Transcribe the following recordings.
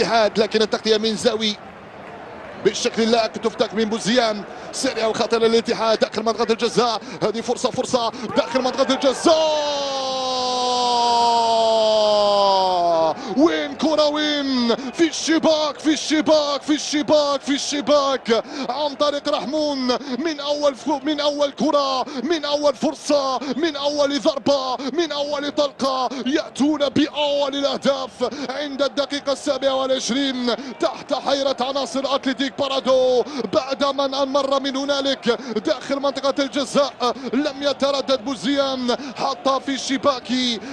الاتحاد، لكن التغطية من زاوي بالشكل اللائق تفتك من بوزيان. سريع الخطر للاتحاد داخل منطقة الجزاء. هذه فرصة داخل منطقة الجزاء. وين كرة وين في الشباك في الشباك عن طريق رحمون. من اول كرة، من اول فرصة، من اول ضربة، من اول طلقة، يأتون بأول الاهداف عند الدقيقة 27 تحت حيرة عناصر اتلتيك بارادو بعد ان مر من هنالك داخل منطقة الجزاء. لم يتردد بوزيان، حط في الشباك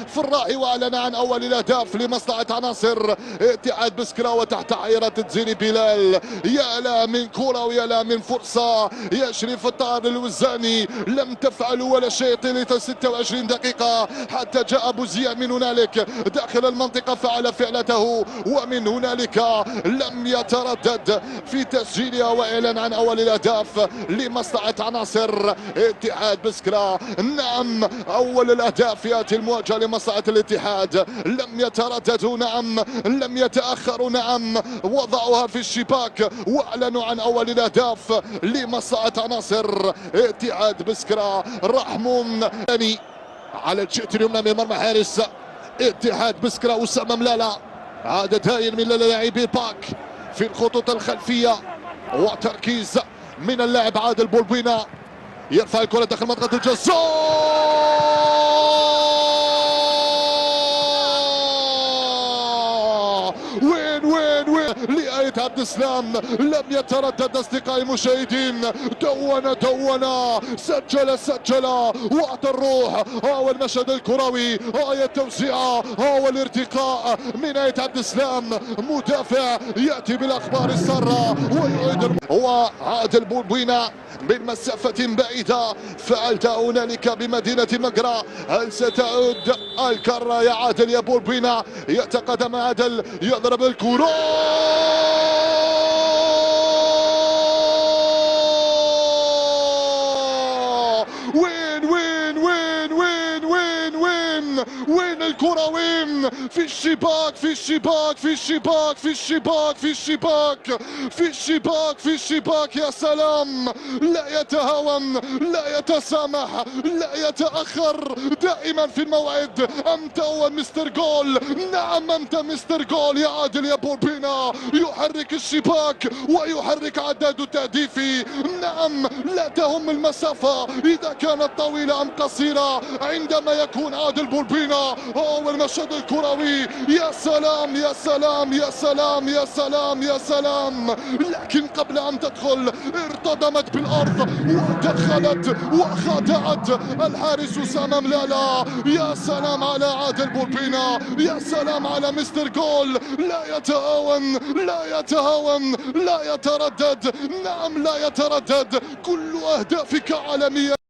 في الراعي واعلن عن اول الاهداف لمصلحة عناصر اتحاد بسكرة وتحت حيرة تزيني بلال. يا لا من كرة ويا لا من فرصة يا شريف الطاهر الوزاني، لم تفعلوا ولا شيء طيلة 26 دقيقة حتى جاء بوزيان من هنالك داخل المنطقة فعل فعلته، ومن هنالك لم يتردد في تسجيلها واعلن عن اول الاهداف لمصلحة عناصر اتحاد بسكرة. نعم اول الاهداف في هذه المواجهة لمصلحة الاتحاد، لم يترددوا، نعم لم يتأخروا، نعم وضعوها في الشباك واعلنوا عن اول الاهداف لمصلحة عناصر اتحاد بسكرة. رحمون على الجهة اليمنى من مرمى حارس اتحاد بسكرة أسامة ملالة. عدد هائل من اللاعبين باك في الخطوط الخلفية وتركيز من اللاعب عادل بولبوينا. يرفع الكرة داخل منطقة الجزاء. وين لآية عبد السلام، لم يتردد أصدقائي المشاهدين. دون سجل واعطى الروح. هو المشهد الكروي، هي التوزيع، هو الارتقاء من آية عبد السلام. مدافع يأتي بالأخبار السارة ويعيد. هو عادل بولبوينا من مسافة بعيدة فعلت هنالك بمدينة مقرة. هل ستعود الكرة يا عادل يا بولبوينا؟ يتقدم عادل يضرب الكرة. وين الكرة؟ وين في الشباك في الشباك. يا سلام، لا يتهاون، لا يتسامح، لا يتأخر، دائما في الموعد. أنت هو مستر جول، نعم أنت مستر جول يا عادل يا بولبينا. يحرك الشباك ويحرك عداد التهديفي. نعم لا تهم المسافة إذا كانت طويلة أم قصيرة عندما يكون عادل بولبينا هو المشهد الكروي. يا سلام يا سلام يا سلام يا سلام يا سلام. لكن قبل أن تدخل ارتدمت بالأرض ودخلت وخدعت الحارس أسامة ملالة. يا سلام على عادل بولبينا، يا سلام على مستر جول. لا يتهاون لا يتردد، نعم لا يتردد. كل أهدافك عالمية.